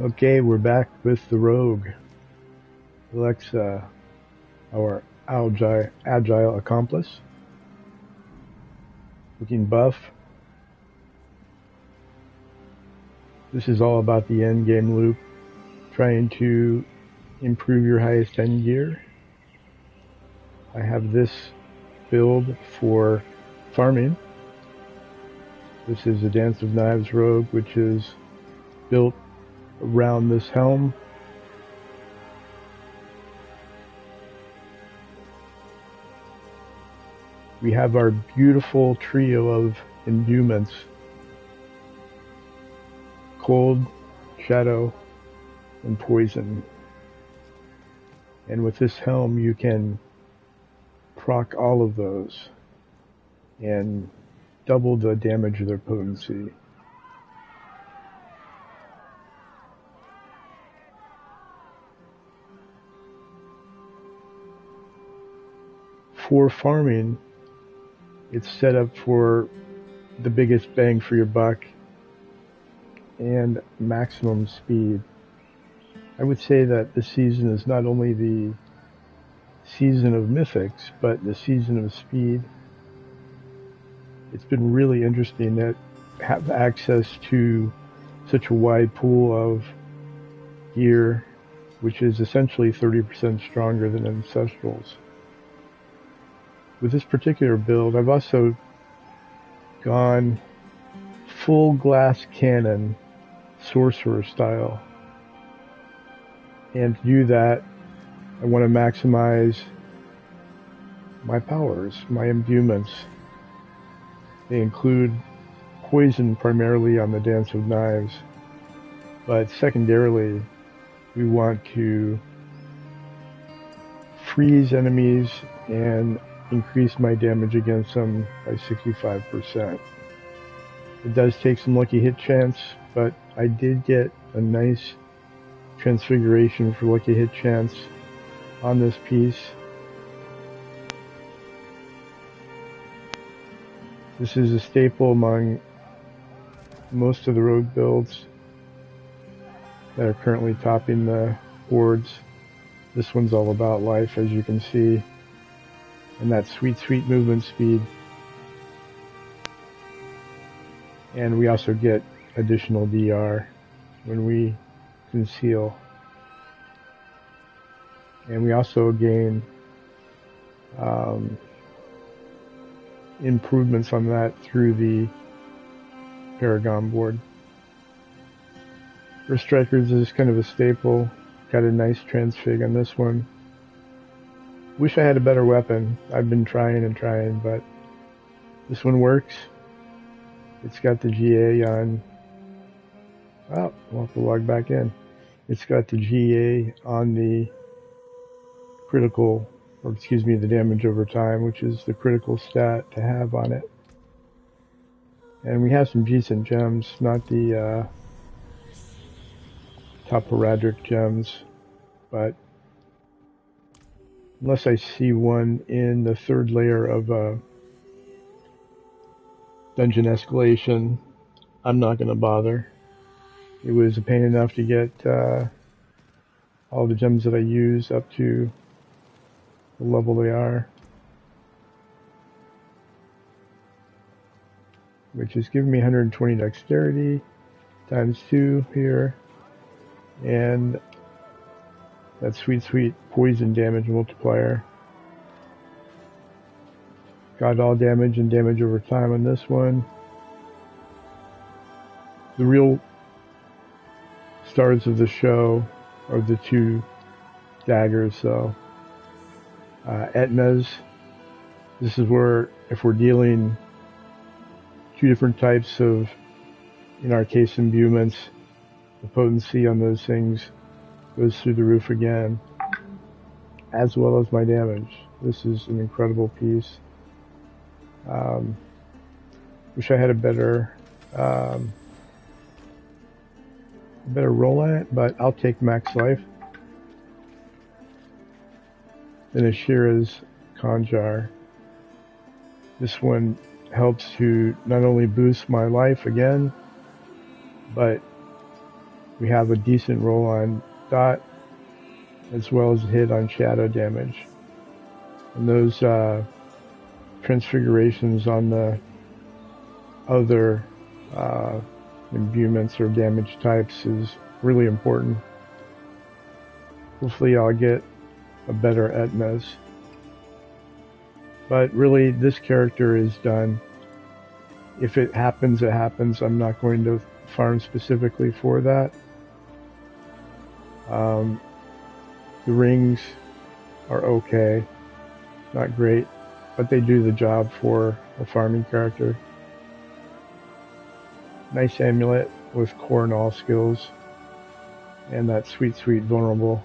Okay, we're back with the Rogue. Alexa, our agile accomplice, looking buff. This is all about the Endgame loop, trying to improve your highest end gear. I have this build for farming. This is a Dance of Knives Rogue, which is built around this helm. We have our beautiful trio of endowments: cold, shadow, and poison. And with this helm, you can proc all of those and double the damage of their potency. For farming, it's set up for the biggest bang for your buck and maximum speed. I would say that this season is not only the season of mythics, but the season of speed. It's been really interesting to have access to such a wide pool of gear, which is essentially 30% stronger than Ancestrals. With this particular build, I've also gone full glass cannon, sorcerer style. And to do that, I want to maximize my powers, my endowments. They include poison primarily on the Dance of Knives, but secondarily, we want to freeze enemies and increase my damage against them by 65%. It does take some lucky hit chance, but I did get a nice transfiguration for lucky hit chance on this piece. This is a staple among most of the rogue builds that are currently topping the boards. This one's all about life, as you can see, and that sweet movement speed. And we also get additional DR when we conceal. And we also gain improvements on that through the Paragon board. For Strikers is kind of a staple. Got a nice transfig on this one. Wish I had a better weapon. I've been trying and trying, but this one works. It's got the GA on. Oh, we'll have to log back in. It's got the GA on the critical, or excuse me, the damage over time, which is the critical stat to have on it. And we have some decent gems, not the top heraldic gems, but unless I see one in the third layer of dungeon escalation, I'm not going to bother. It was a pain enough to get all the gems that I use up to the level they are, which is giving me 120 dexterity times 2 here, and that sweet poison damage multiplier. Got all damage and damage over time on this one. The real stars of the show are the two daggers, so Etna's. This is where, if we're dealing two different types of, in our case, imbuements, the potency on those things goes through the roof again, as well as my damage. This is an incredible piece. Wish I had a better roll on it, but I'll take max life. Then Ashira's Conjar. This one helps to not only boost my life again, but we have a decent roll on dot, as well as a hit on shadow damage. And those transfigurations on the other imbuements or damage types is really important. Hopefully I'll get a better Etnas. But really, this character is done. If it happens, it happens. I'm not going to farm specifically for that. The rings are okay, not great, but they do the job for a farming character. Nice amulet with core and all skills, and that sweet vulnerable.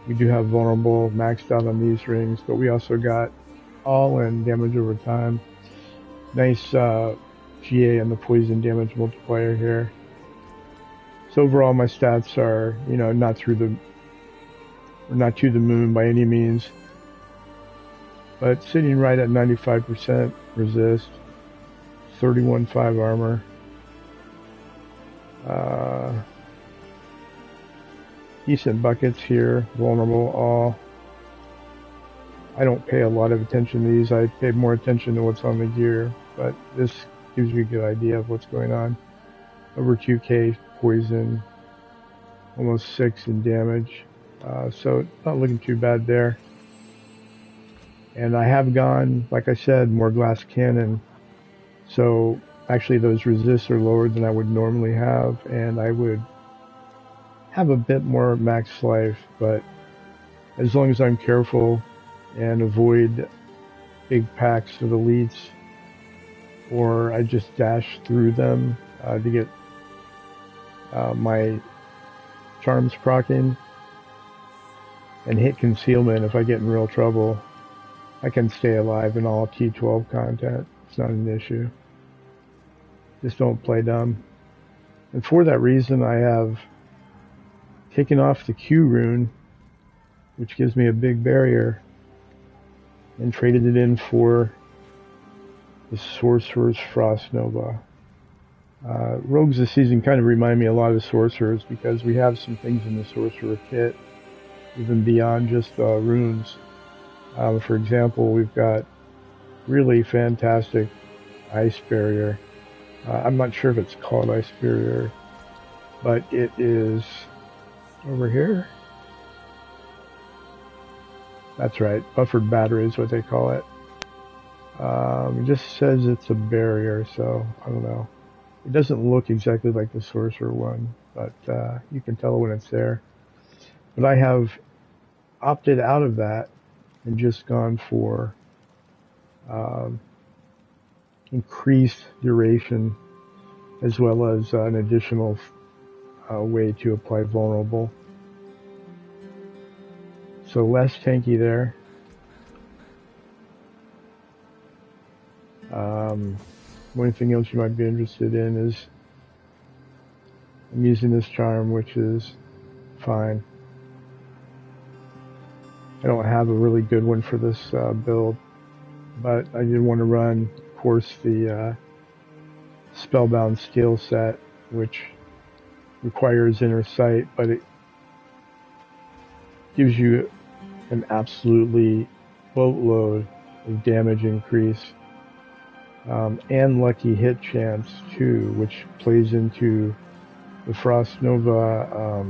We do have vulnerable maxed out on these rings, but we also got all in damage over time. Nice GA and the poison damage multiplier here. So overall, my stats are, not to the moon by any means, but sitting right at 95% resist, 31.5 armor. Decent buckets here, vulnerable, all. I don't pay a lot of attention to these. I pay more attention to what's on the gear, but this gives me a good idea of what's going on. Over 2k poison, almost 6 in damage, so not looking too bad there. And I have gone, like I said, more glass cannon, so actually those resists are lower than I would normally have, and I would have a bit more max life, but as long as I'm careful and avoid big packs of elites, or I just dash through them to get my charms proccing and hit concealment. If I get in real trouble, I can stay alive in all T12 content. It's not an issue. Just don't play dumb. And for that reason, I have taken off the Q rune, which gives me a big barrier, and traded it in for the Sorcerer's Frost Nova. Rogues this season kind of remind me a lot of Sorcerers because we have some things in the Sorcerer kit, even beyond just runes. For example, we've got really fantastic Ice Barrier. I'm not sure if it's called Ice Barrier, but it is over here. That's right, buffered battery is what they call it. It just says it's a barrier, so I don't know. It doesn't look exactly like the Sorcerer one, but you can tell when it's there. But I have opted out of that and just gone for increased duration, as well as an additional way to apply vulnerable. So less tanky there. One thing else you might be interested in is I'm using this charm, which is fine. I don't have a really good one for this build, but I did want to run, of course, the Spellbound skill set, which requires inner sight, but it gives you an absolutely boatload of damage increase, and lucky hit chance too, which plays into the Frost Nova,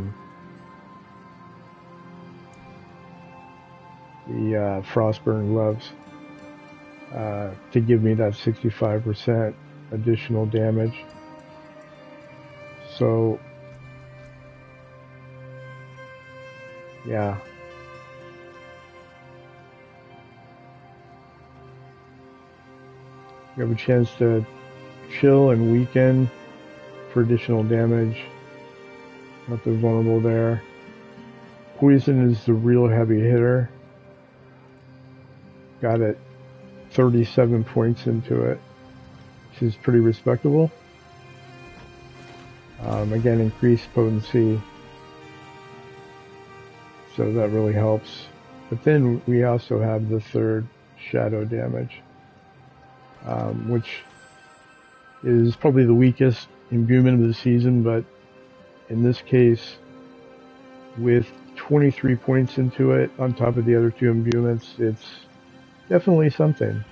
the Frostburn gloves, to give me that 65% additional damage. So yeah, you have a chance to chill and weaken for additional damage. Not the vulnerable there. Poison is the real heavy hitter. Got it 37 points into it, which is pretty respectable. Again, increased potency, so that really helps. But then we also have the third shadow damage, which is probably the weakest imbuement of the season, but in this case, with 23 points into it on top of the other two imbuements, it's definitely something.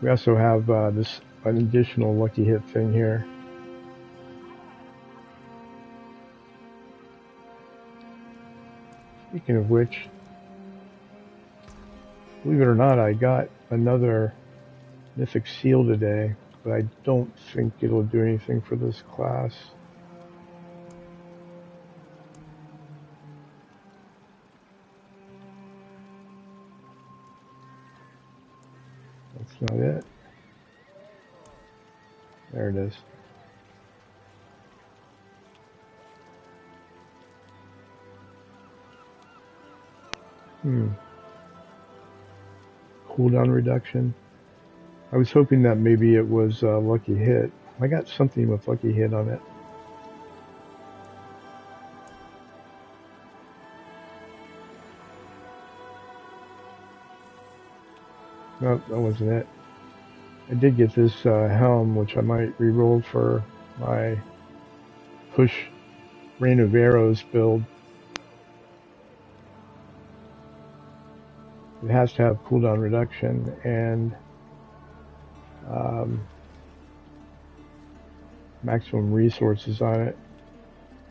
We also have this an additional lucky hit thing here. Speaking of which, believe it or not, I got another mythic seal today, but I don't think it'll do anything for this class. That's not it. There it is. Cooldown reduction. I was hoping that maybe it was a lucky hit. I got something with lucky hit on it. Nope, that wasn't it. I did get this helm, which I might re-roll for my push Rain of Arrows build. It has to have cooldown reduction and maximum resources on it.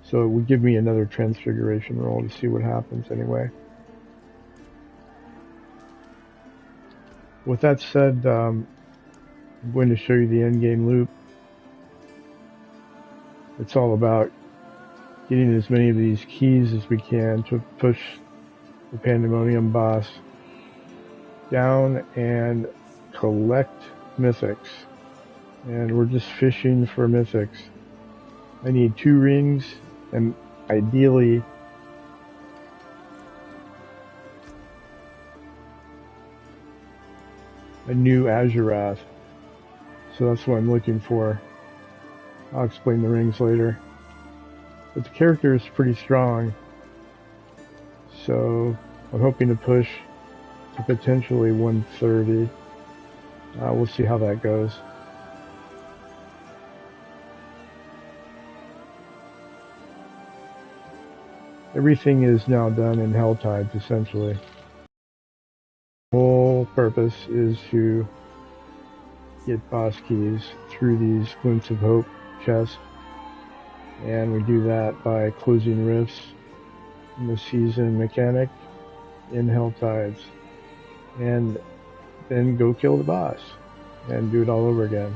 So it would give me another transfiguration roll to see what happens anyway. With that said, I'm going to show you the endgame loop. It's all about getting as many of these keys as we can to push the Pandemonium boss down and collect mythics. And we're just fishing for mythics. I need 2 rings and ideally a new Azurath. So that's what I'm looking for. I'll explain the rings later. But the character is pretty strong. So I'm hoping to push to potentially 130. We'll see how that goes. Everything is now done in Hell Tides, essentially. The whole purpose is to get boss keys through these Glints of Hope chests, and we do that by closing rifts in the season mechanic in Hell Tides, and then go kill the boss and do it all over again.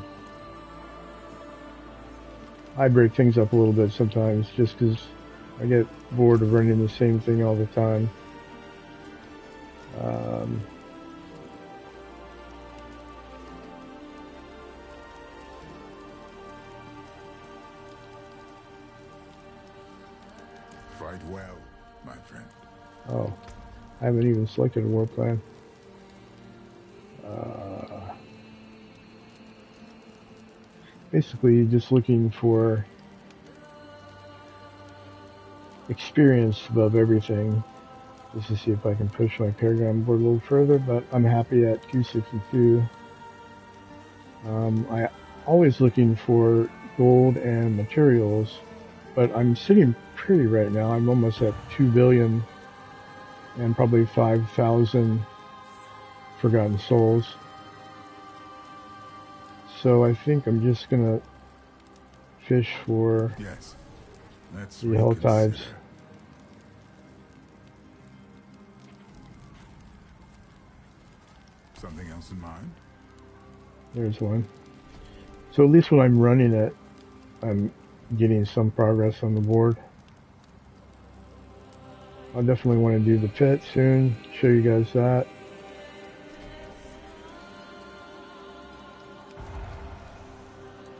I break things up a little bit sometimes just because I get bored of running the same thing all the time. Fight well, my friend. Oh, I haven't even selected a war plan. Basically, just looking for experience above everything, just to see if I can push my paragon board a little further, but I'm happy at 262. I always looking for gold and materials, but I'm sitting pretty right now. I'm almost at 2 billion and probably 5,000 forgotten souls. So I think I'm just gonna fish for the Hell Tides. Something else in mind? There's one. So at least when I'm running it, I'm getting some progress on the board. I'll definitely want to do the pit soon, show you guys that.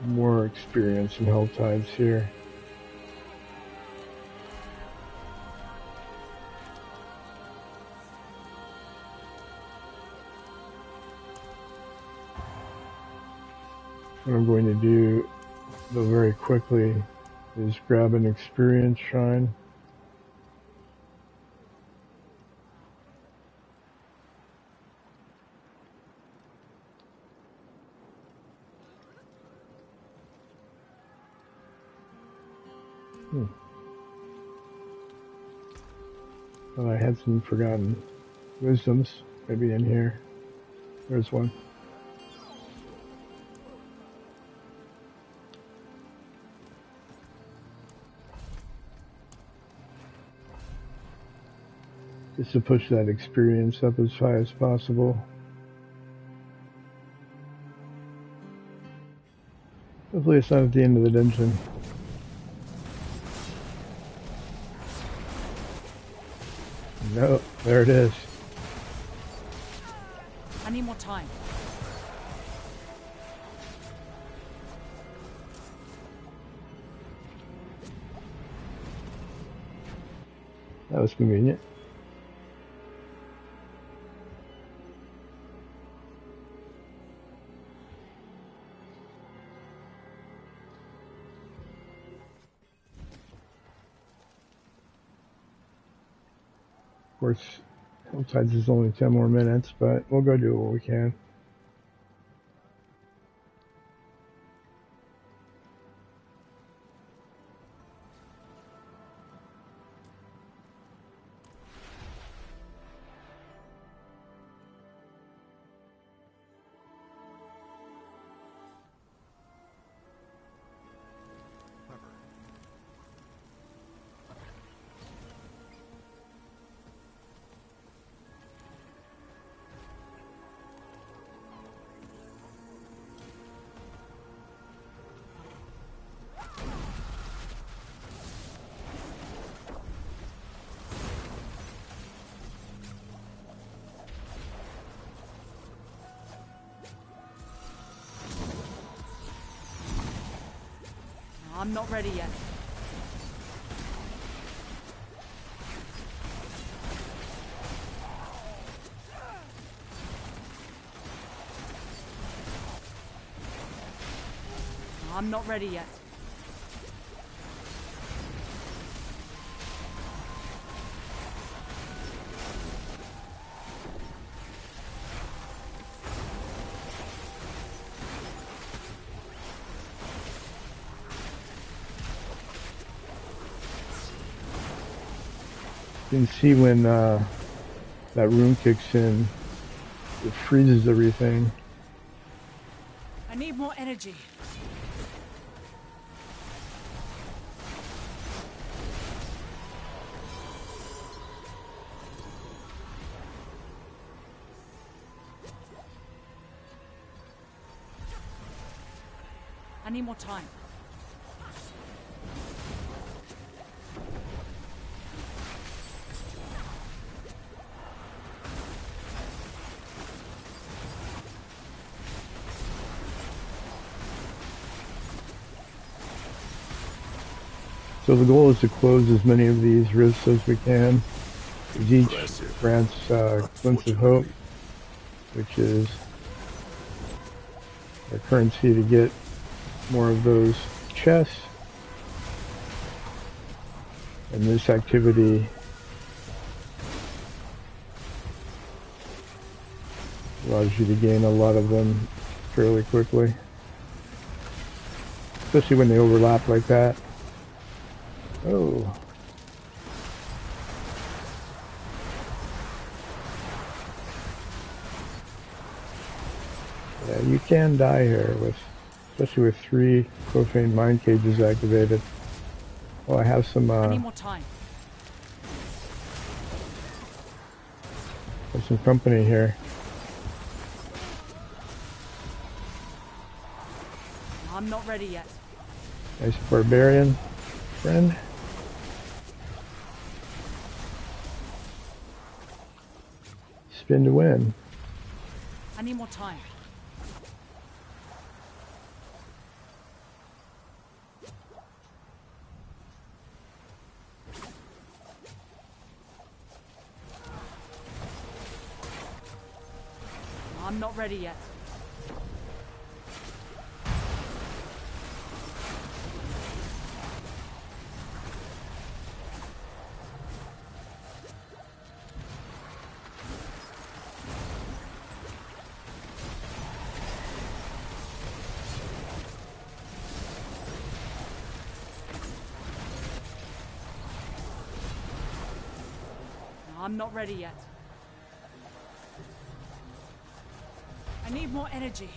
More experience in Hell Tides here. What I'm going to do, though, very quickly is grab an experience shrine. Hmm. Oh, I had some forgotten wisdoms. Maybe in here. There's one. Just to push that experience up as high as possible. Hopefully it's not at the end of the dungeon. No, there it is. I need more time. That was convenient. Of course, Hillsides is only 10 more minutes, but we'll go do what we can. I'm not ready yet. I'm not ready yet. You can see when that rune kicks in, it freezes everything. I need more energy. I need more time. So the goal is to close as many of these rifts as we can. Each grants glimpse of hope, which is our currency to get more of those chests. And this activity allows you to gain a lot of them fairly quickly, especially when they overlap like that. Oh. Yeah, you can die here with, especially with 3 profane mine cages activated. Oh, I have some I need more time. have some company here. I'm not ready yet. Nice barbarian friend. Spin to win. I need more time. I'm not ready yet. I'm not ready yet. I need more energy.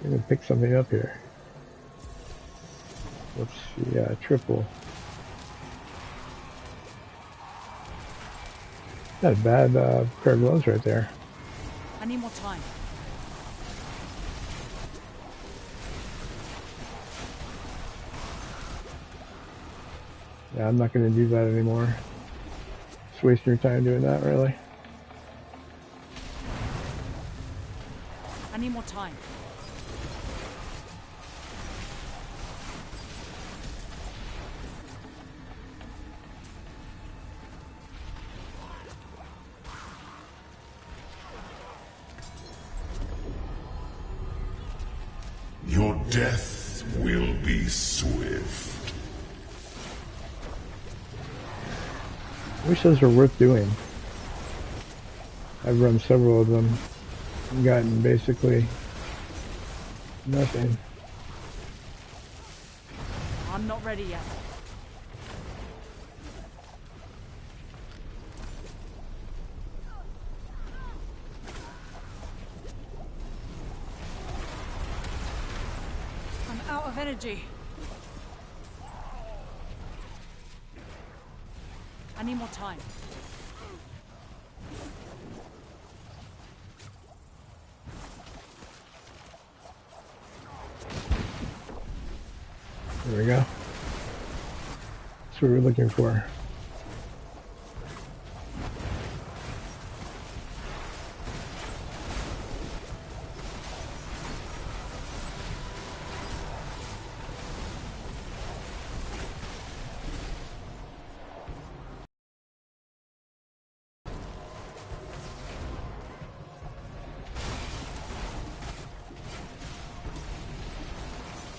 I'm gonna pick something up here. Let's see, triple. Not a bad pair of gloves right there. I need more time. Yeah, I'm not gonna do that anymore. Just wasting your time doing that, really. I need more time. Your death will be swift. I wish those were worth doing. I've run several of them and gotten basically nothing. I'm not ready yet. I'm out of energy. I need more time. There we go. That's what we're looking for.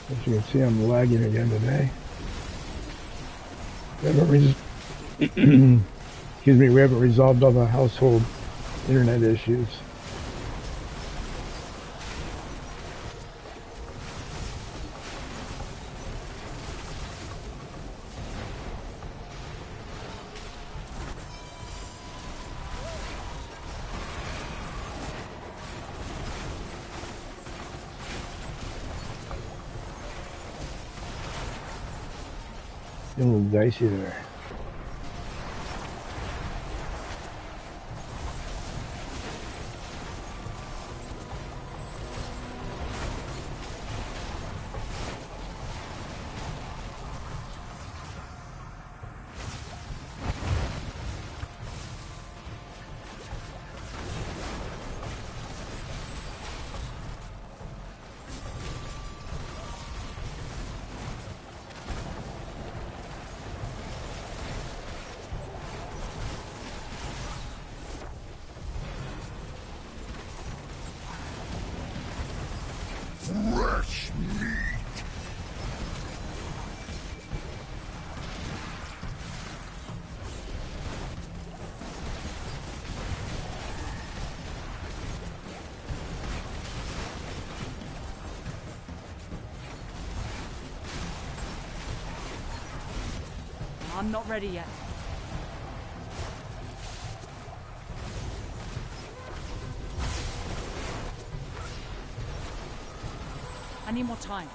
As you can see, I'm lagging again today. We haven't excuse me, we haven't resolved all the household internet issues. A little dicey there. Fresh meat. I'm not ready yet. I need more time.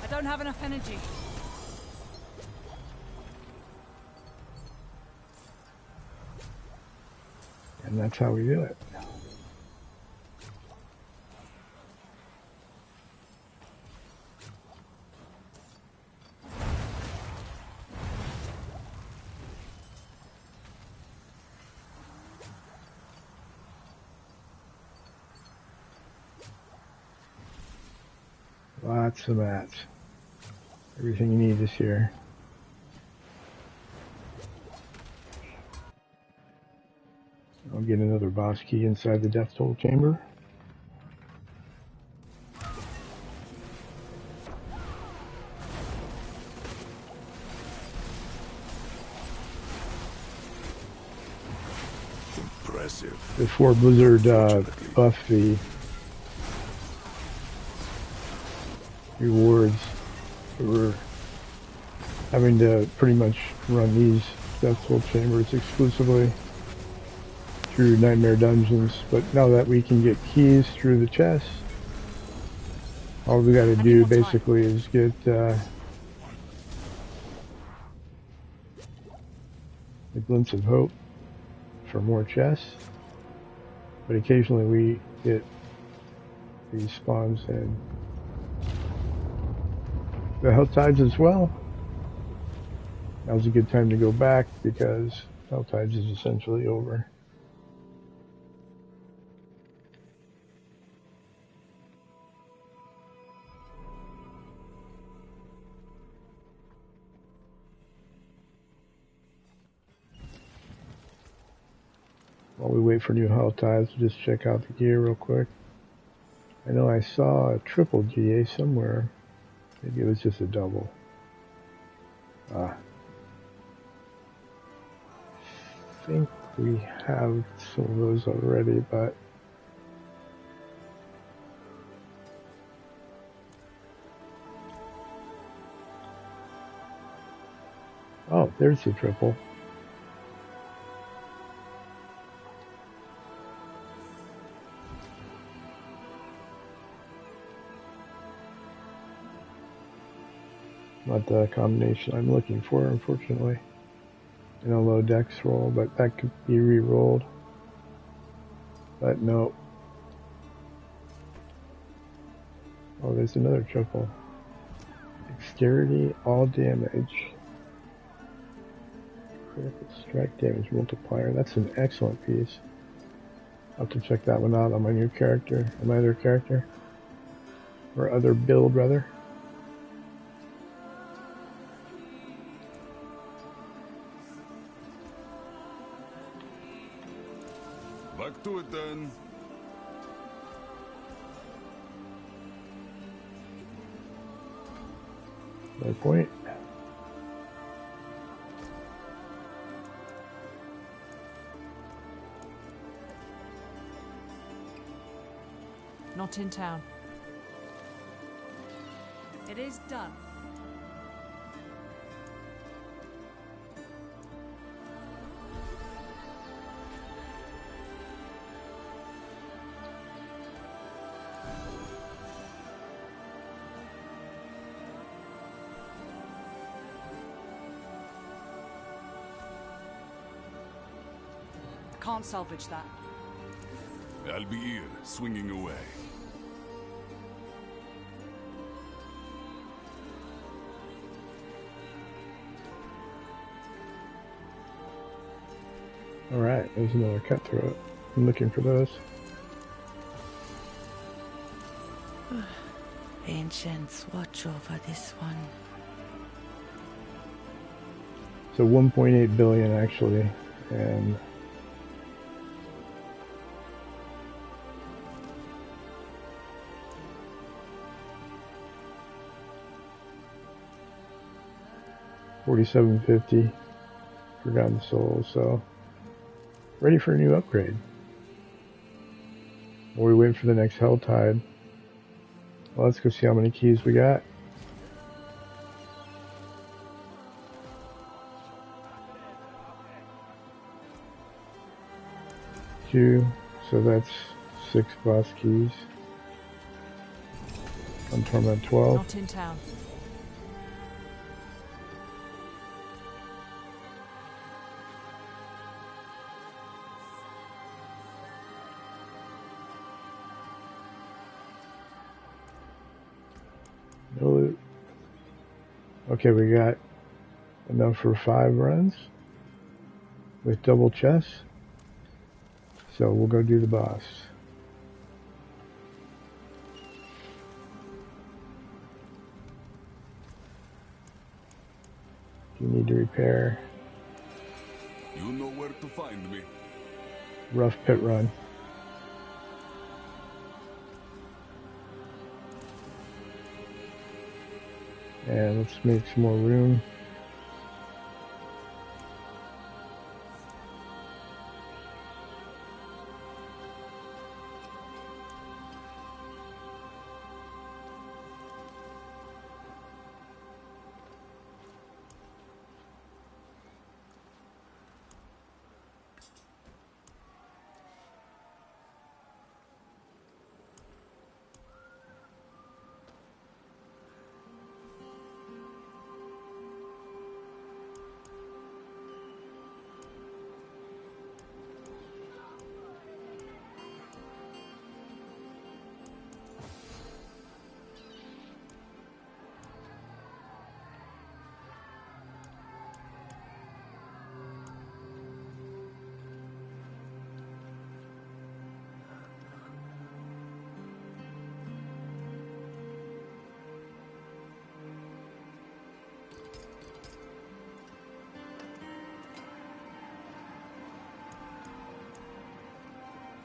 I don't have enough energy. And that's how we do it. Lots of mats. Everything you need is here. I'll get another boss key inside the death toll chamber. Impressive. Before Blizzard buffed the rewards, we're having to pretty much run these death toll chambers exclusively through Nightmare Dungeons, but now that we can get keys through the chest, all we gotta do basically is get the glimpse of hope for more chests, but occasionally we get these spawns in the Hell Tides as well. Now's a good time to go back because Hell Tides is essentially over. While we wait for new Hell Tides, just check out the gear real quick. I know I saw a triple GA somewhere. Maybe it was just a double. I think we have some of those already, but oh, there's the triple. Not the combination I'm looking for, unfortunately. In a low dex roll, but that could be re-rolled. But no. Oh, there's another triple. Dexterity, all damage. Critical strike damage multiplier. That's an excellent piece. I'll have to check that one out on my new character, on my other character. Or other build, rather. Back to it then. No point. Not in town. It is done. Can't salvage that. I'll be here, swinging away. Alright, there's another cutthroat. I'm looking for those. Ancients, watch over this one. So 1.8 billion actually, and $47.50 Forgotten Souls, so ready for a new upgrade. While we wait for the next Hell Tide, well, let's go see how many keys we got. Two, so that's 6 boss keys. On Torment 12. Not in town. No loot. Okay, we got enough for 5 runs with double chests. So we'll go do the boss. You need to repair. You know where to find me. Rough pit run. And let's make some more room.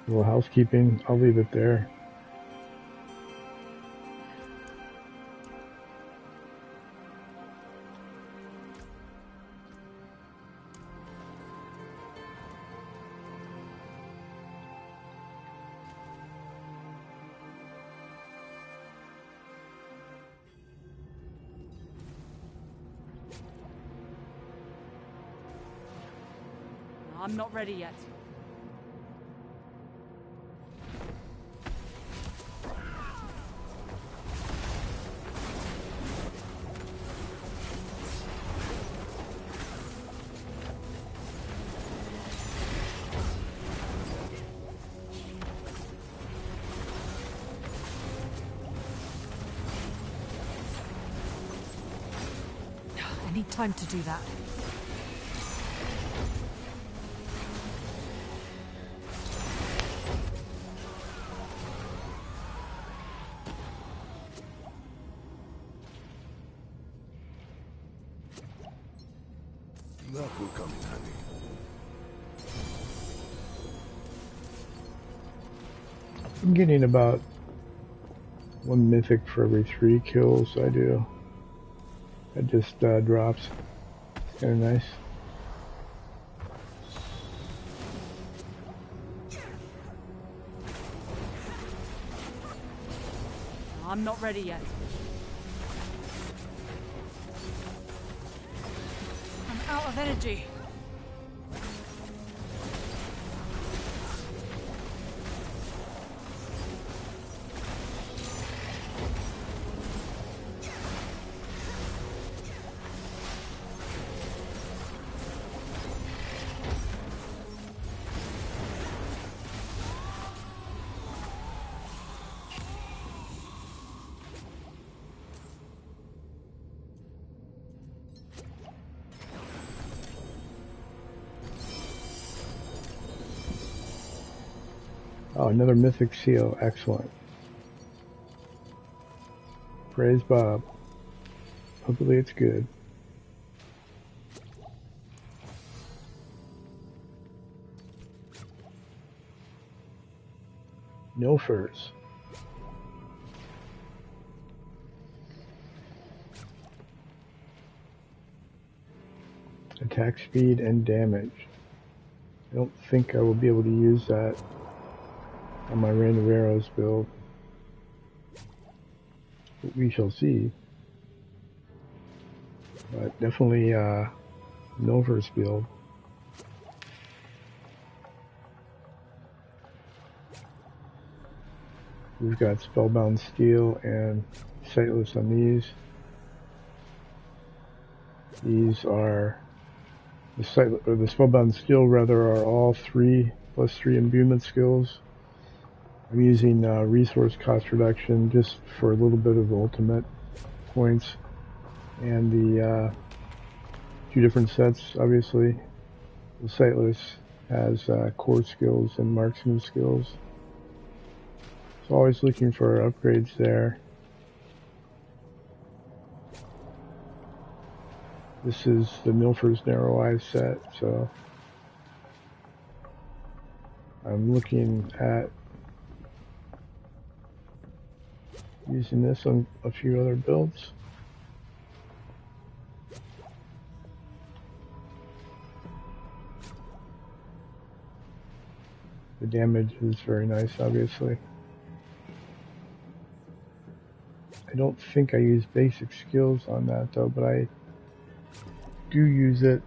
A little housekeeping. I'll leave it there. I'm not ready yet. I need time to do that. That will come in handy. I'm getting about 1 mythic for every 3 kills I do. That just drops. It's kind of nice. I'm not ready yet. I'm out of energy. Oh, another mythic seal. Excellent. Praise Bob. Hopefully it's good. No furs. Attack speed and damage. I don't think I will be able to use that on my Rain of Arrows build. But we shall see. But definitely Nova's build. We've got Spellbound Steel and Sightless on these. These are the Spellbound Steel rather are all 3+3 imbuement skills. I'm using resource cost reduction just for a little bit of ultimate points, and the 2 different sets. Obviously, the Sightless has core skills and marksman skills. So always looking for upgrades there. This is the Milford's Narrow Eyes set, so I'm looking at using this on a few other builds. The damage is very nice, obviously. I don't think I use basic skills on that though, but I do use it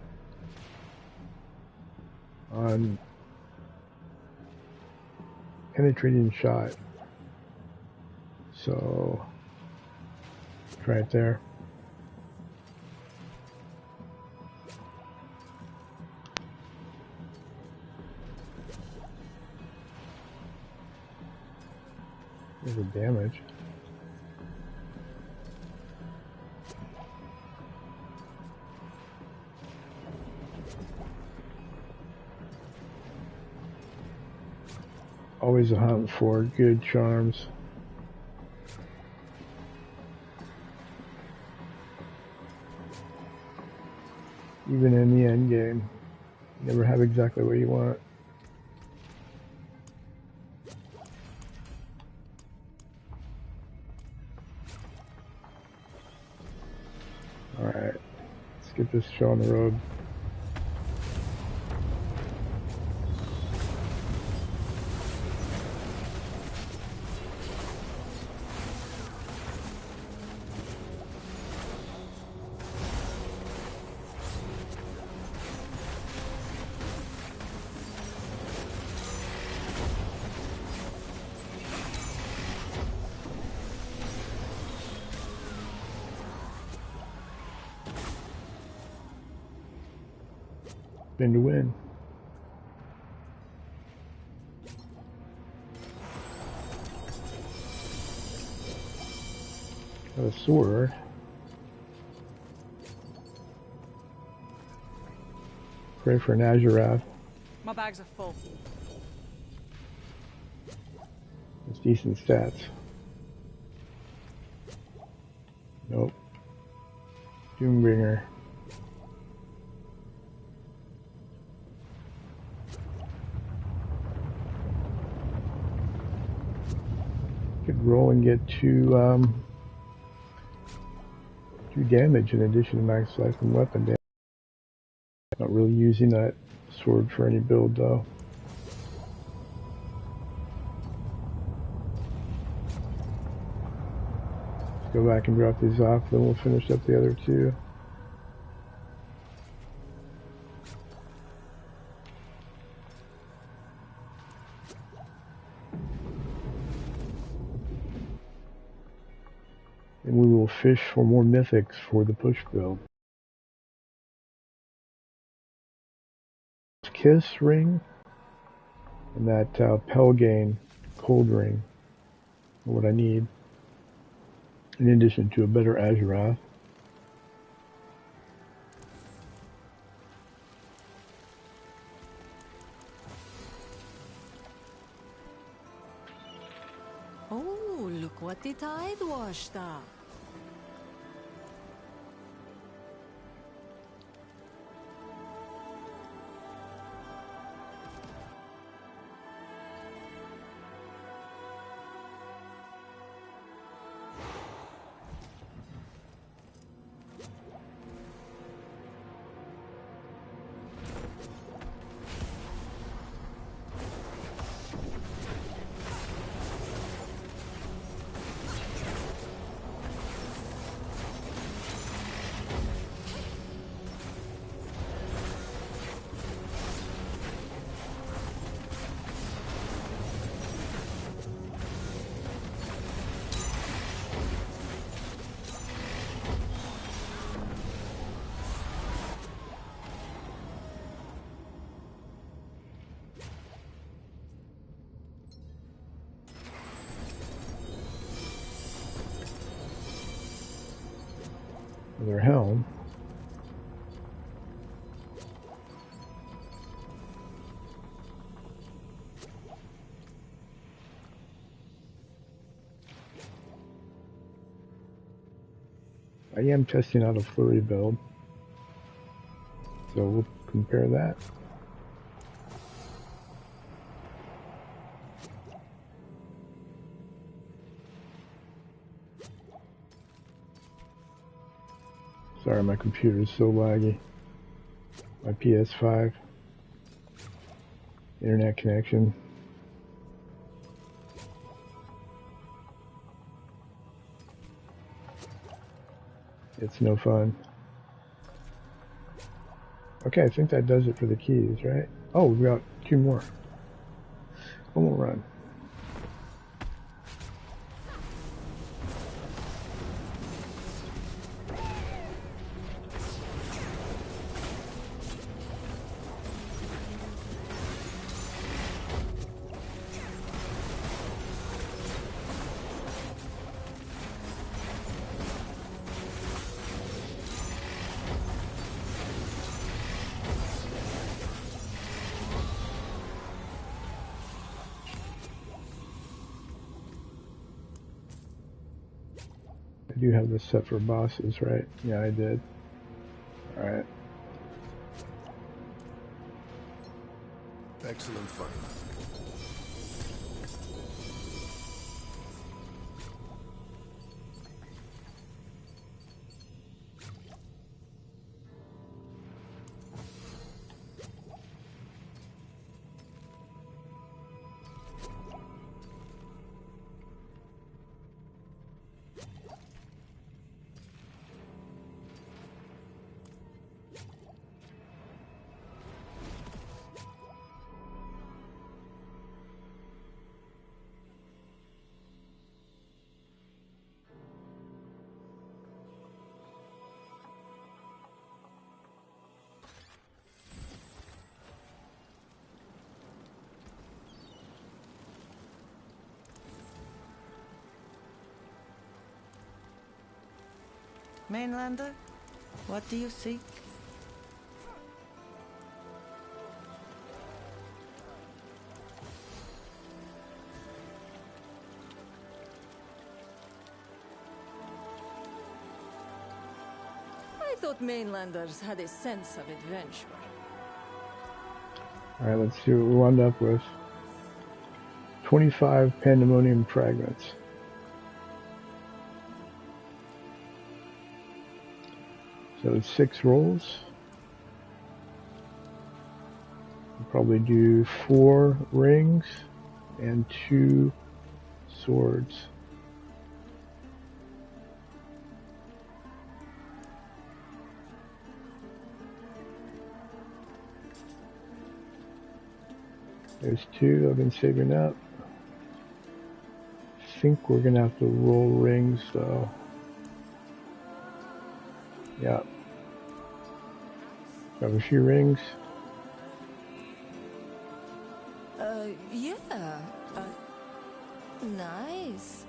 on penetrating shot. So try it there. There's the damage. Always a hunt for good charms. Even in the end game, you never have exactly what you want. Alright, let's get this show on the road. Spin to win. Got a sword. Pray for an Azurath. My bags are full. It's decent stats. Nope. Doombringer. Could roll and get two damage in addition to max life and weapon damage. Not really using that sword for any build though. Let's go back and drop these off, then we'll finish up the other two. And we will fish for more mythics for the push build. Kiss ring and that Pelgain cold ring are what I need, in addition to a better Azurath. Oh, look what the tide washed up. Their helm. I am testing out a flurry build. so we'll compare that. Sorry, my computer is so laggy. My PS5 internet connection. It's no fun. Okay, I think that does it for the keys, right? Oh, we got 2 more. One more run. I do have this set for bosses, right? Yeah, I did. Alright. Excellent find. Mainlander, what do you seek? I thought mainlanders had a sense of adventure. Alright, let's see what we wound up with. 25 pandemonium fragments. So it's 6 rolls. We'll probably do 4 rings and 2 swords. There's 2 I've been saving up. I think we're gonna have to roll rings though. Yeah. Have a few rings. Yeah. Nice.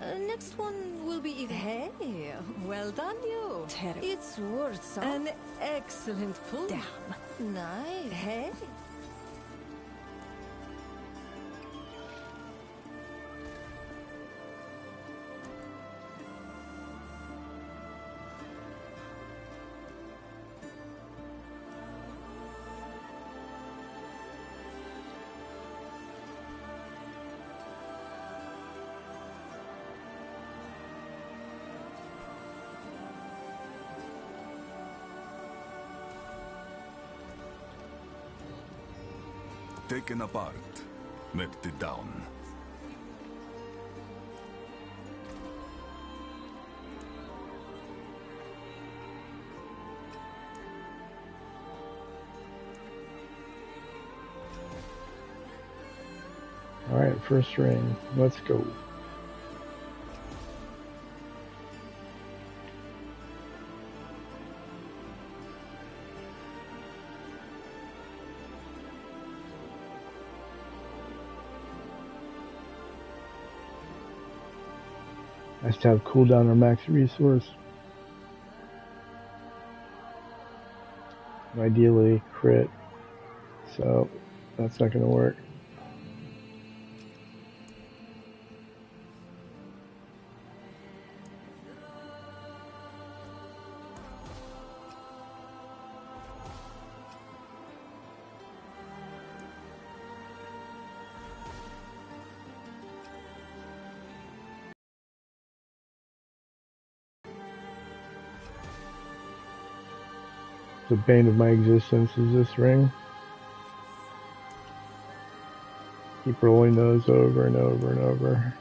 Next one will be even... Hey, well done you. Terrible. It's worth some. An excellent pull. Damn. Nice. Hey. Taken apart, melted down. Alright, first ring. Let's go. Nice to have cooldown or max resource. Ideally crit, so that's not going to work. The bane of my existence is this ring. Keep rolling those over and over and over.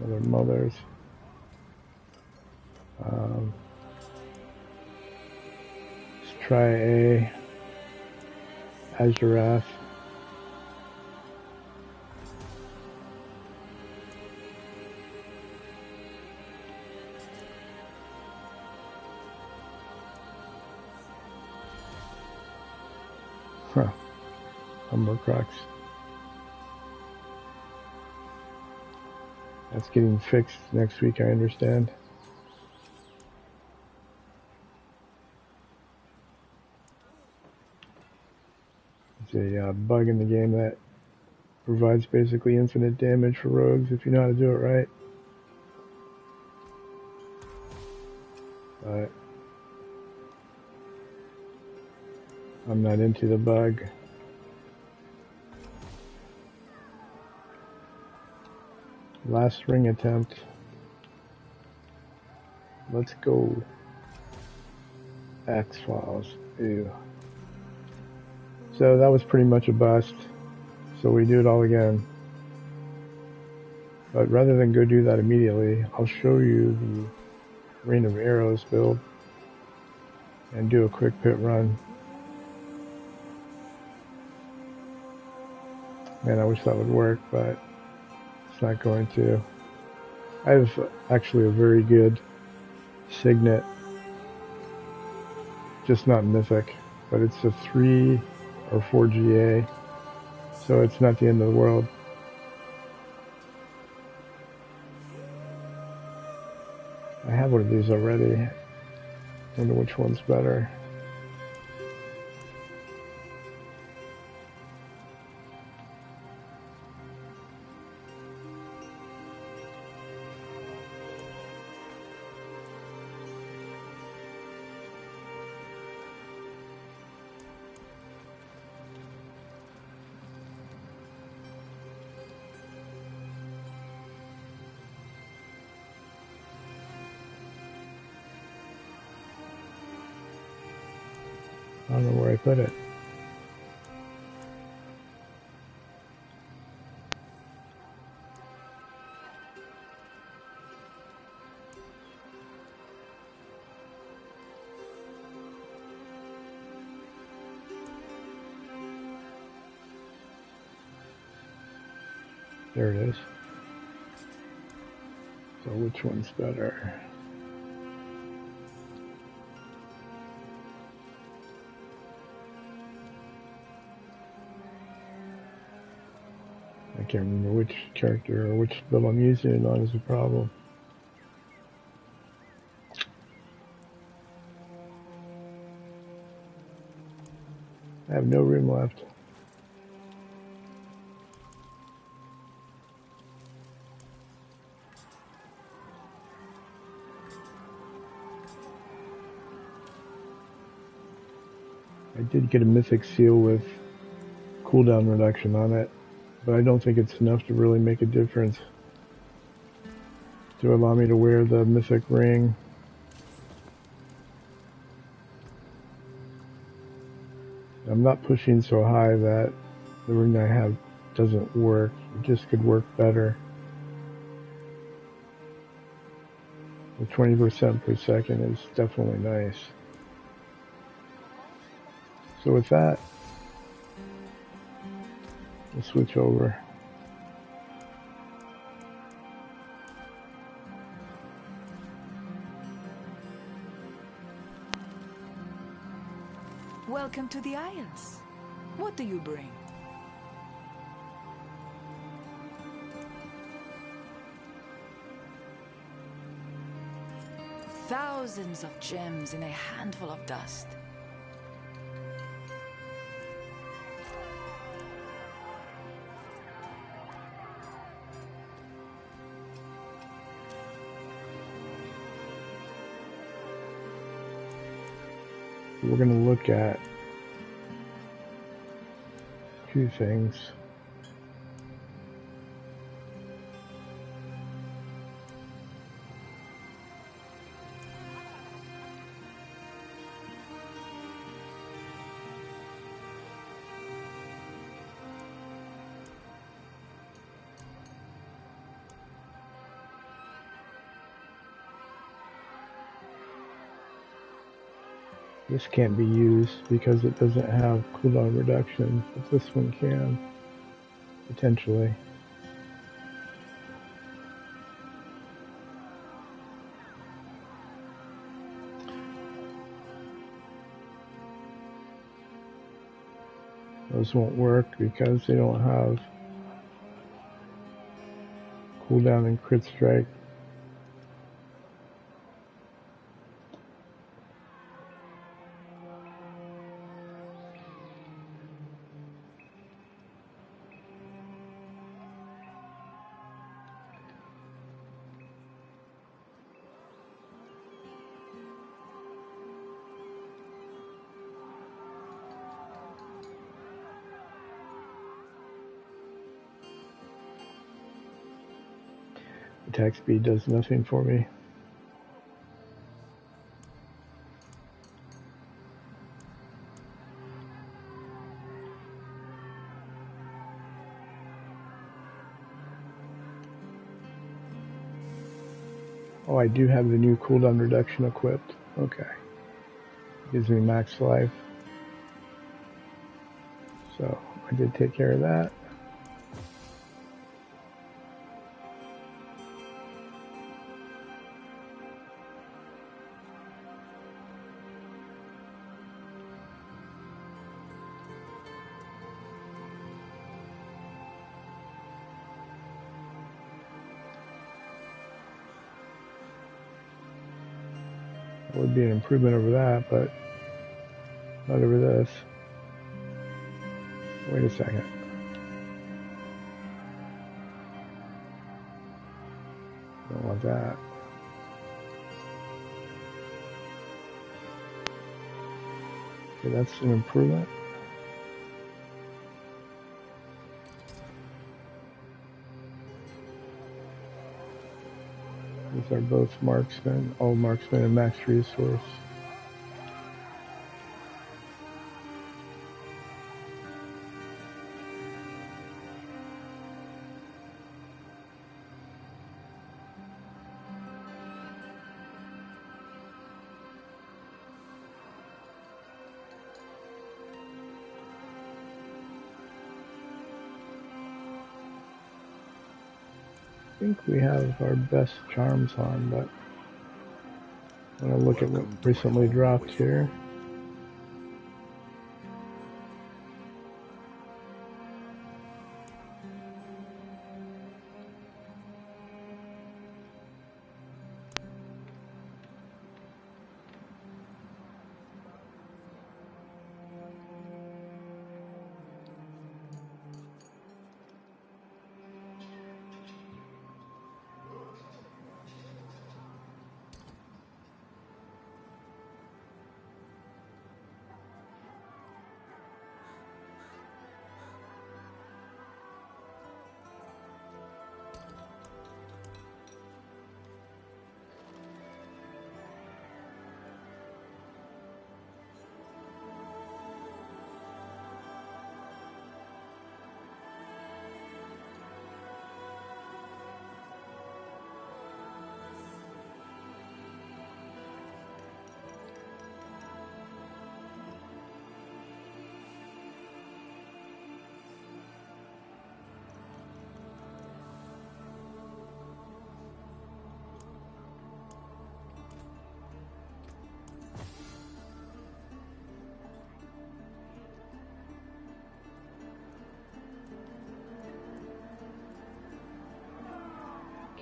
Other mothers. Let's try a Azurath. Huh. Umbercrux. That's getting fixed next week, I understand. It's a bug in the game that provides basically infinite damage for rogues if you know how to do it right. But I'm not into the bug. Last ring attempt. Let's go. X-Files. Ew. So that was pretty much a bust. So we do it all again. But rather than go do that immediately, I'll show you the Rain of Arrows build and do a quick pit run. Man, I wish that would work, but it's not going to. I have actually a very good Signet, just not Mythic, but it's a 3 or 4 GA, so it's not the end of the world. I have one of these already. Wonder which one's better. I don't know where I put it. There it is. So which one's better? I can't remember which character or which build I'm using it on is the problem. I have no room left. I did get a mythic seal with cooldown reduction on it, but I don't think it's enough to really make a difference to allow me to wear the mythic ring. I'm not pushing so high that the ring I have doesn't work. It just could work better. The 20% per second is definitely nice. So with that, we'll switch over. Welcome to the Isles. What do you bring? Thousands of gems in a handful of dust. we're going to look at two things. This can't be used because it doesn't have cooldown reduction, but this one can, potentially. Those won't work because they don't have cooldown and crit strike. Attack speed does nothing for me. Oh, I do have the new cooldown reduction equipped. Okay. Gives me max life. So I did take care of that. That would be an improvement over that, but not over this. Wait a second. Don't want that. Okay, that's an improvement. These are both marksmen, all marksmen and max resource. I think we have our best charms on, but when I look at what recently dropped here,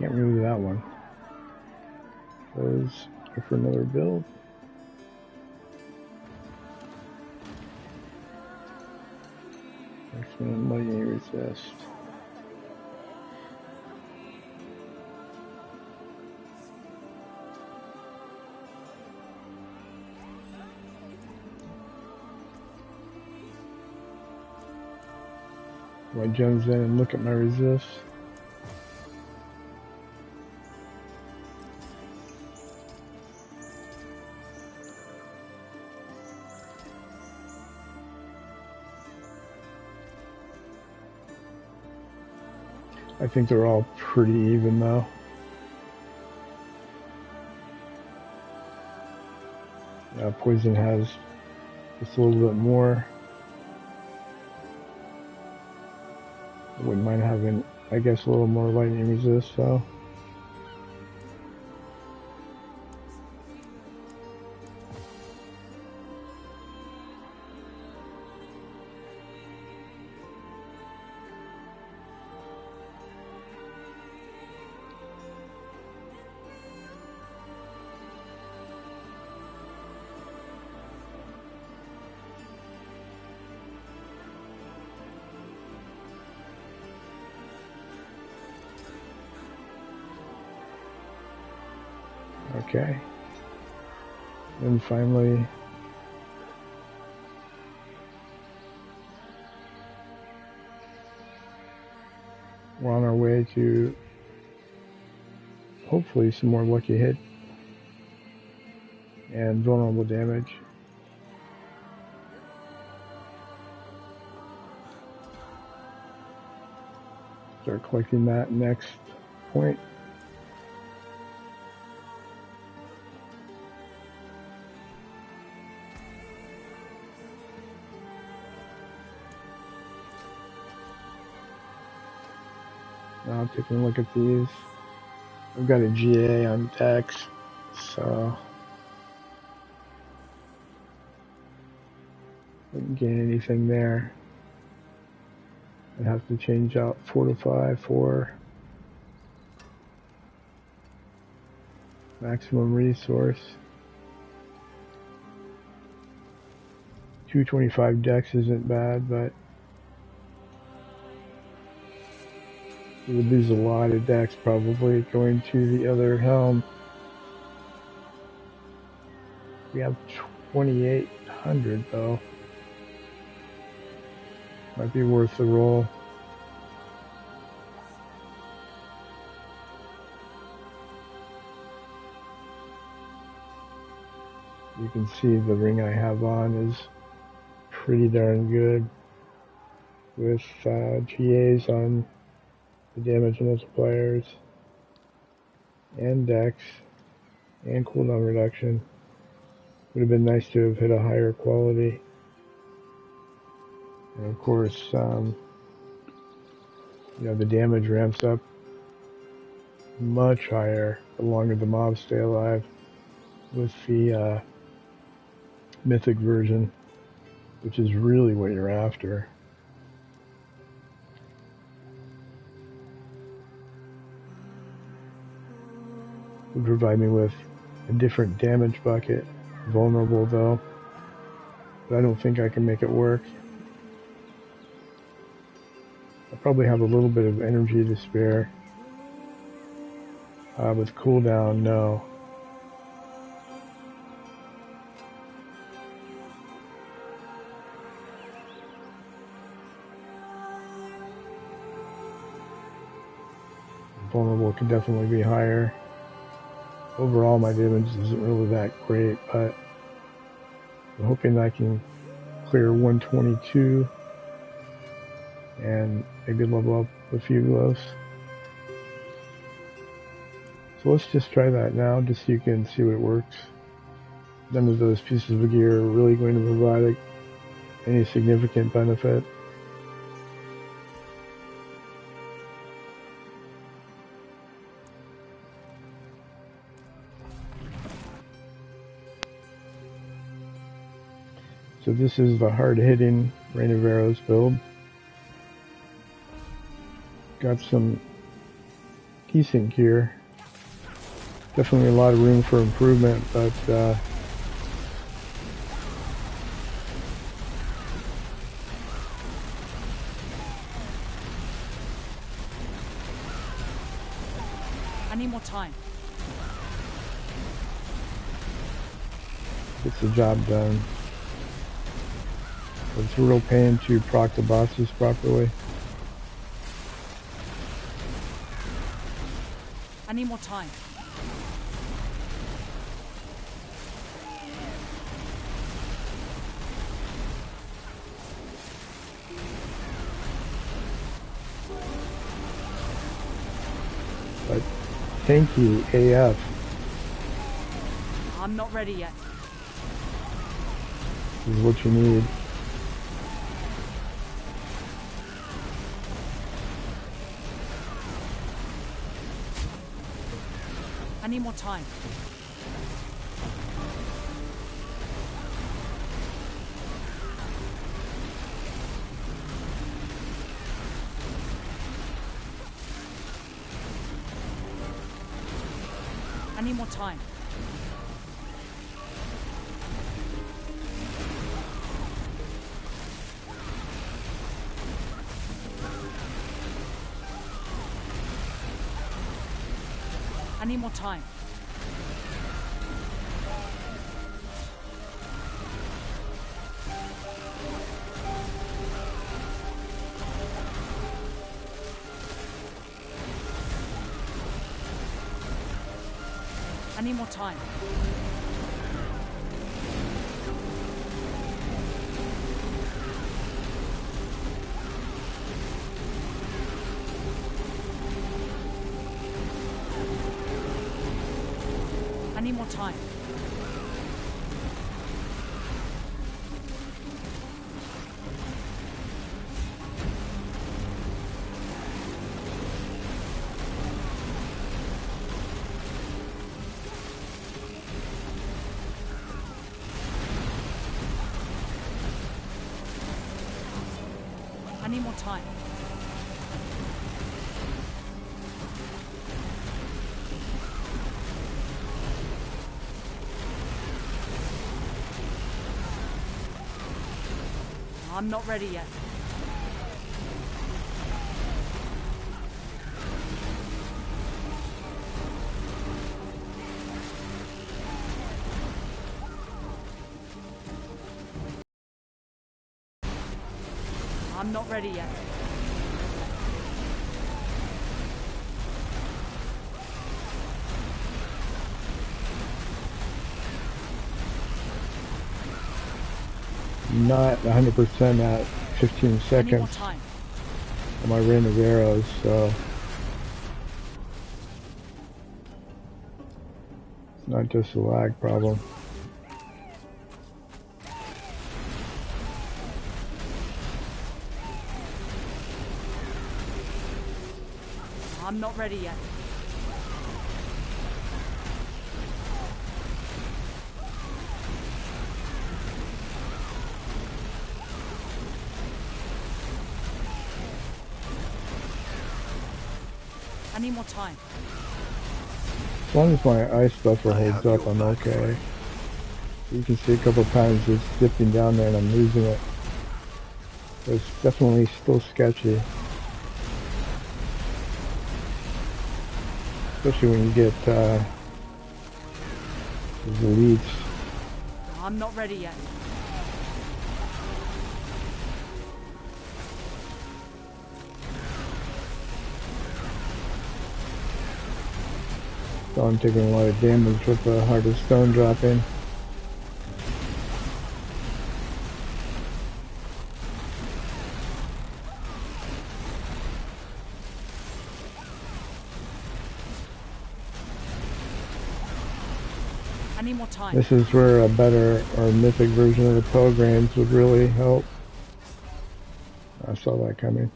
can't remove that one. Those are for another build. Next one, mighty resist. My gems in and look at my resists. I think they're all pretty even though. Poison has just a little bit more. I wouldn't mind having, I guess, a little more lightning resist though. Okay. And finally, we're on our way to hopefully some more lucky hit and vulnerable damage. Start collecting that next point. Now taking a look at these. I've got a GA on Dex, so didn't gain anything there. I'd have to change out Fortify for maximum resource. 225 Dex isn't bad, but we would lose a lot of Dex probably going to the other helm. We have 2,800 though. Might be worth the roll. You can see the ring I have on is pretty darn good with GAs on the damage multipliers and Dex and cooldown reduction. Would have been nice to have hit a higher quality. And of course, you know, the damage ramps up much higher the longer the mobs stay alive with the mythic version, which is really what you're after. Would provide me with a different damage bucket, vulnerable though, but I don't think I can make it work. I probably have a little bit of energy to spare. With cooldown, no. Vulnerable could definitely be higher. Overall, my damage isn't really that great, but I'm hoping I can clear 122 and maybe level up a few gloves. So let's just try that now, just so you can see what works. None of those pieces of gear are really going to provide any significant benefit. So this is the hard-hitting Rain of Arrows build. Got some decent gear. Definitely a lot of room for improvement, but I need more time. gets the job done. It's a real pain to proc the bosses properly. I need more time. But thank you, AF. I'm not ready yet. This is what you need. I need more time. I need more time. I need more time. I need more time. I need more time. I need more time. I'm not ready yet. I'm not ready yet. Not 100% at 15 I need more seconds time. on my rain of arrows, so it's not just a lag problem. I'm not ready yet. I need more time. As long as my ice buffer holds up, I'm okay. You can see a couple times it's dipping down there and I'm losing it. It's definitely still sketchy. Especially when you get these elites. I'm not ready yet. So I'm taking a lot of damage with the hardest stone dropping. I need more time. This is where a better or mythic version of the programs would really help. I saw that coming.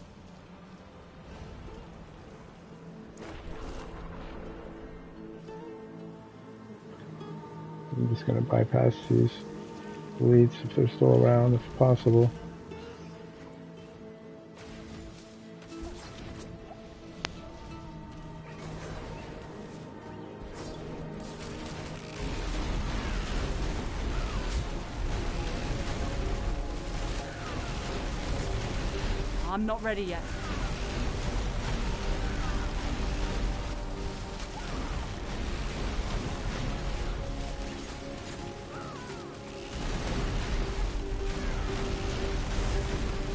I'm just going to bypass these elites if they're still around, if possible. I'm not ready yet.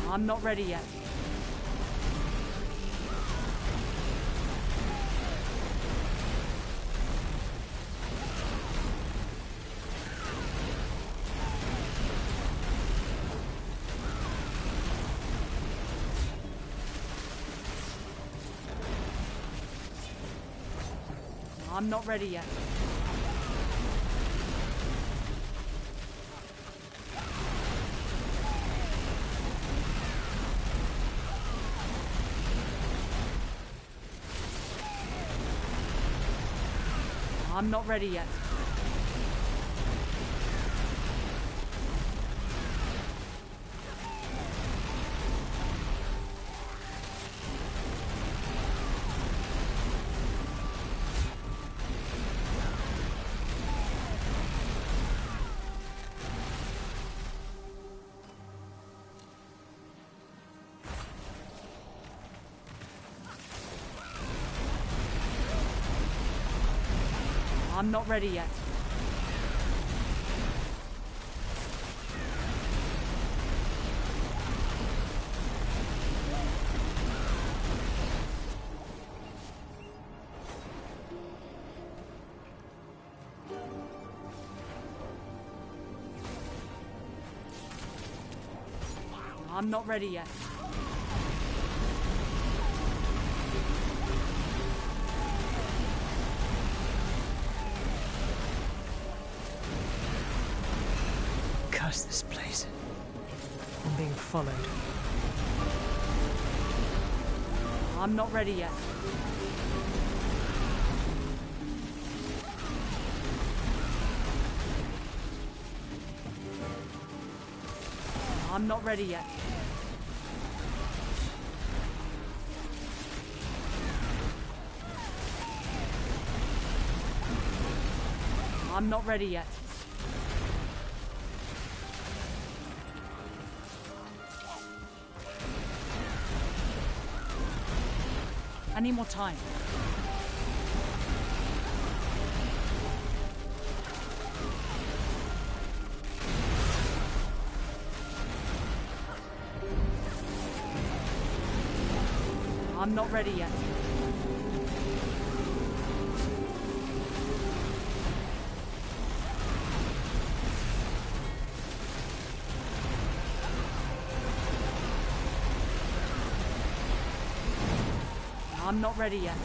I'm not ready yet. I'm not ready yet. I'm not ready yet. I'm not ready yet. I'm not ready yet. Curse this place. I'm being followed. I'm not ready yet. I'm not ready yet. I'm not ready yet. I need more time. I'm not ready yet. I'm not ready yet.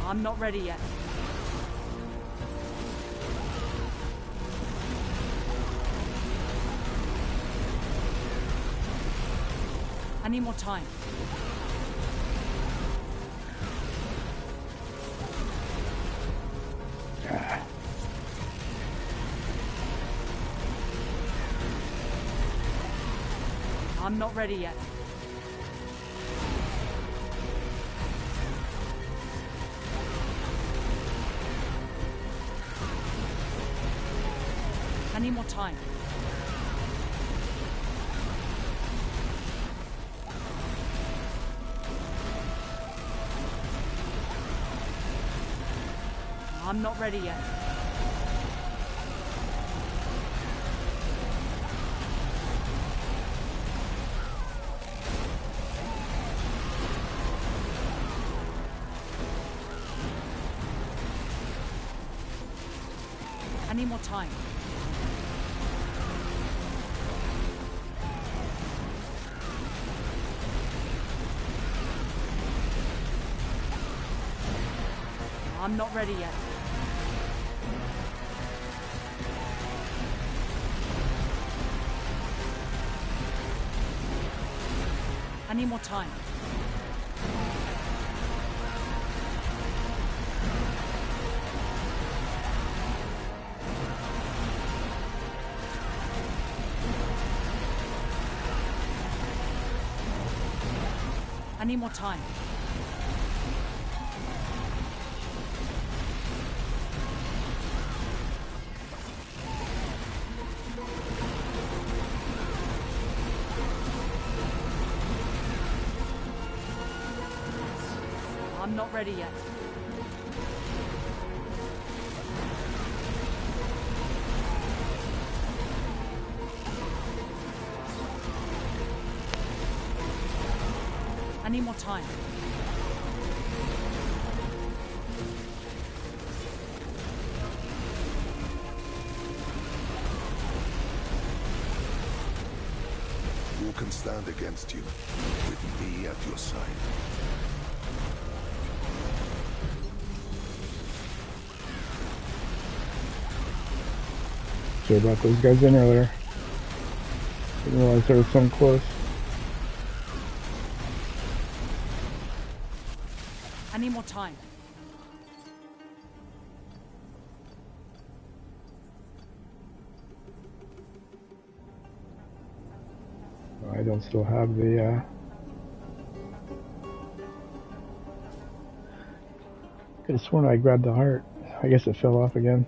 I'm not ready yet. I need more time. I'm not ready yet. I need more time. I'm not ready yet. I need more time. I'm not ready yet. I need more time. I need more time. I'm not ready yet. I need more time. You can stand against you, with me at your side. Sorry about those guys in earlier. Didn't realize there was some close. I need more time. I don't still have the, could have sworn I grabbed the heart. I guess it fell off again.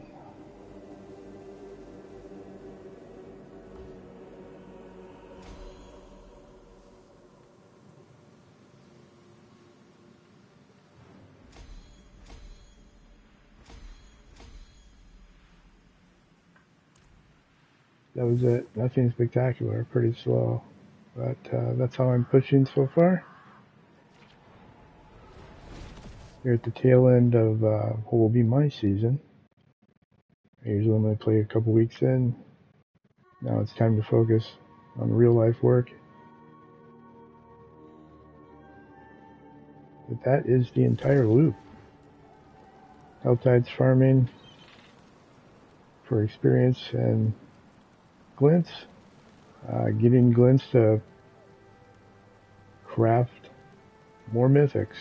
That was it. Nothing spectacular. Pretty slow. But that's how I'm pushing so far. We're at the tail end of what will be my season. I usually only play a couple weeks in. Now it's time to focus on real life work. But that is the entire loop. Helltide's farming for experience and glints. Getting glints to craft more mythics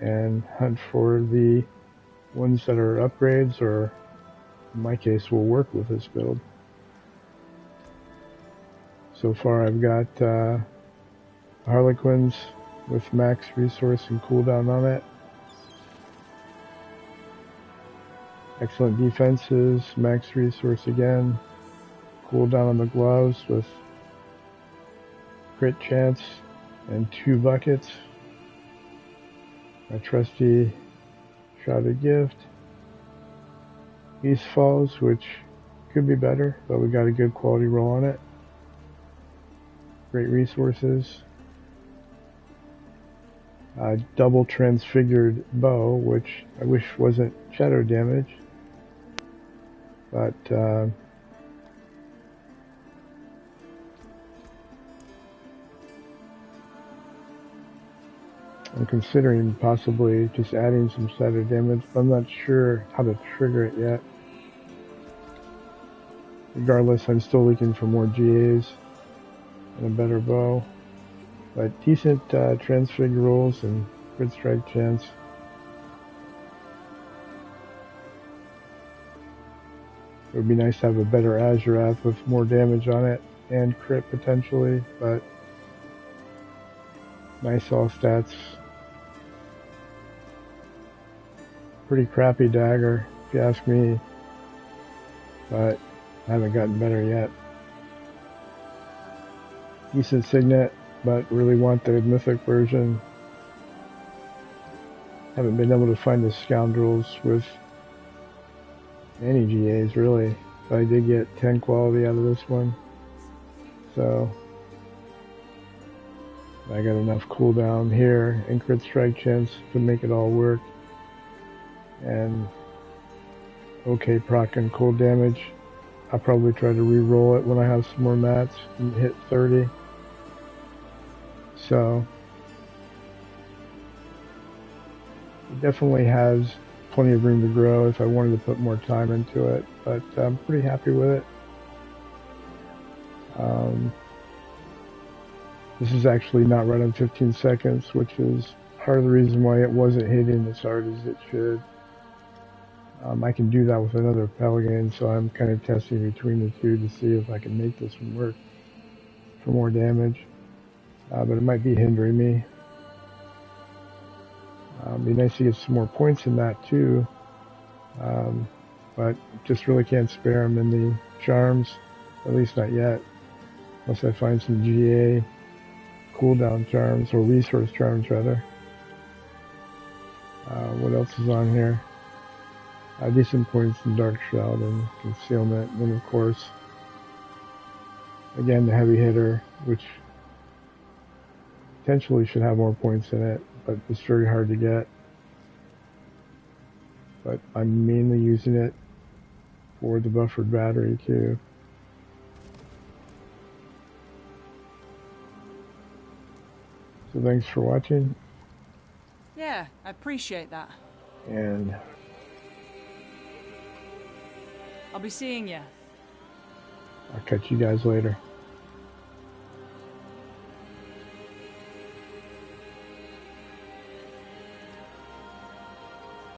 and hunt for the ones that are upgrades, or in my case will work with this build. So far I've got Harlequins with max resource and cooldown on it. Excellent defenses, max resource again. Cooldown on the gloves with crit chance and 2 buckets. My trusty Shrouded Gift. East Falls, which could be better, but we got a good quality roll on it. Great resources. Double transfigured bow, which I wish wasn't shadow damage, but I'm considering possibly just adding some shadow damage, but I'm not sure how to trigger it yet. Regardless, I'm still looking for more GAs and a better bow. But decent transfig rolls and crit strike chance. It would be nice to have a better Azurath with more damage on it and crit potentially, but nice all stats. Pretty crappy dagger, if you ask me, but I haven't gotten better yet. Decent signet, but really want the mythic version. Haven't been able to find the scoundrels with any GAs really, but I did get 10 quality out of this one, so I got enough cooldown here and crit strike chance to make it all work, and okay proc and cold damage. I'll probably try to re-roll it when I have some more mats and hit 30. So it definitely has plenty of room to grow if I wanted to put more time into it, but I'm pretty happy with it. This is actually not running 15 seconds, which is part of the reason why it wasn't hitting as hard as it should. I can do that with another Pelicane, so I'm kind of testing between the two to see if I can make this one work for more damage. But it might be hindering me. It'd be nice to get some more points in that too, but just really can't spare them in the charms, at least not yet, unless I find some GA cooldown charms, or resource charms rather. What else is on here? Decent points in Dark Shroud and Concealment, and then of course, again the heavy hitter, which potentially should have more points in it, but it's very hard to get. But I'm mainly using it for the buffered battery too. So thanks for watching, Yeah, I appreciate that. and I'll be seeing you. I'll catch you guys later.